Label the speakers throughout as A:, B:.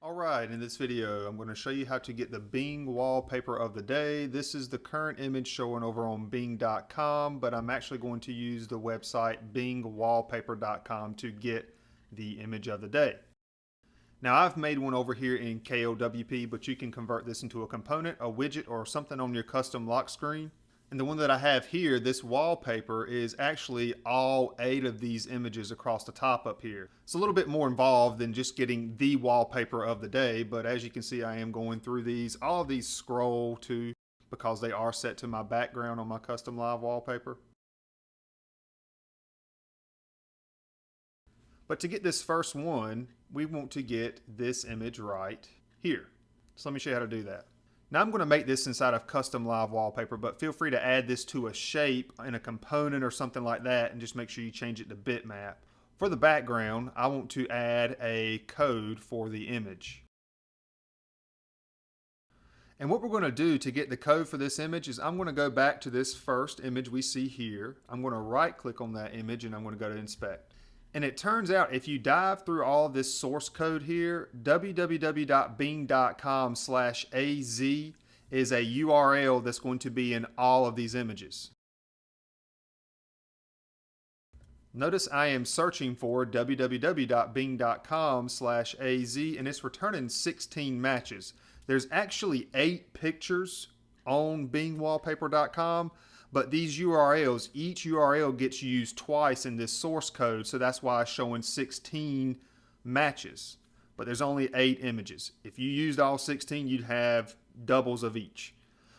A: Alright, in this video I'm going to show you how to get the Bing wallpaper of the day. This is the current image showing over on Bing.com, but I'm actually going to use the website bingwallpaper.com to get the image of the day. Now I've made one over here in KLWP, but you can convert this into a component, a widget, or something on your custom lock screen. And the one that I have here, this wallpaper, is actually all 8 of these images across the top up here. It's a little bit more involved than just getting the wallpaper of the day, but as you can see, I am going through these. All of these scroll to, because they are set to my background on my custom live wallpaper. But to get this first one, we want to get this image right here. So let me show you how to do that. Now I'm going to make this inside of custom live wallpaper, but feel free to add this to a shape in a component or something like that, and just make sure you change it to bitmap. For the background, I want to add a code for the image. And what we're going to do to get the code for this image is I'm going to go back to this first image we see here. I'm going to right click on that image and I'm going to go to inspect. And it turns out if you dive through all this source code here, www.bing.com/az is a URL that's going to be in all of these images. Notice I am searching for www.bing.com/az and it's returning 16 matches. There's actually 8 pictures on bingwallpaper.com. But these URLs, each URL gets used twice in this source code, so that's why it's showing 16 matches. But there's only 8 images. If you used all 16, you'd have doubles of each.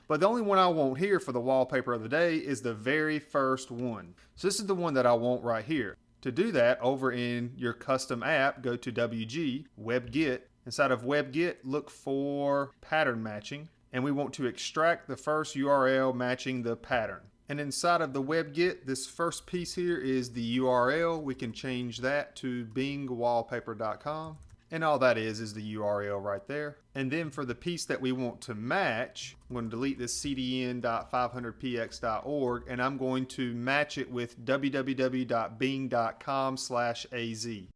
A: But the only one I want here for the wallpaper of the day is the very first one. So this is the one that I want right here. To do that, over in your custom app, go to WG, WebGet. Inside of WebGet, look for pattern matching. And we want to extract the first URL matching the pattern. And inside of the WebGet, this first piece here is the URL. We can change that to bingwallpaper.com. And all that is the URL right there. And then for the piece that we want to match, I'm going to delete this cdn.500px.org and I'm going to match it with www.bing.com/az.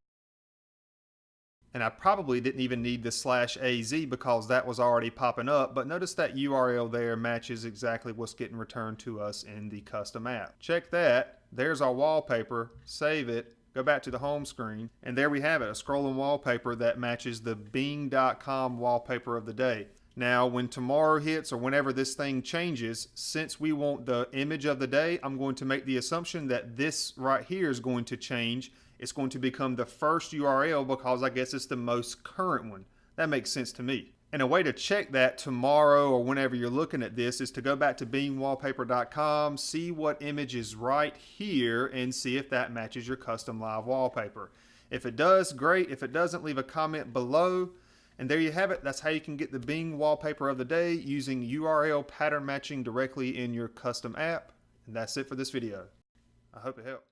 A: And I probably didn't even need the /az because that was already popping up, but notice that URL there matches exactly what's getting returned to us in the custom app. Check that, there's our wallpaper, save it, go back to the home screen, and there we have it, a scrolling wallpaper that matches the bing.com wallpaper of the day. Now when tomorrow hits or whenever this thing changes, since we want the image of the day, I'm going to make the assumption that this right here is going to change. It's going to become the first URL because I guess it's the most current one. That makes sense to me. And a way to check that tomorrow or whenever you're looking at this is to go back to bingwallpaper.com, see what image is right here, and see if that matches your custom live wallpaper. If it does, great. If it doesn't, leave a comment below. And there you have it. That's how you can get the Bing wallpaper of the day using URL pattern matching directly in your custom app. And that's it for this video. I hope it helped.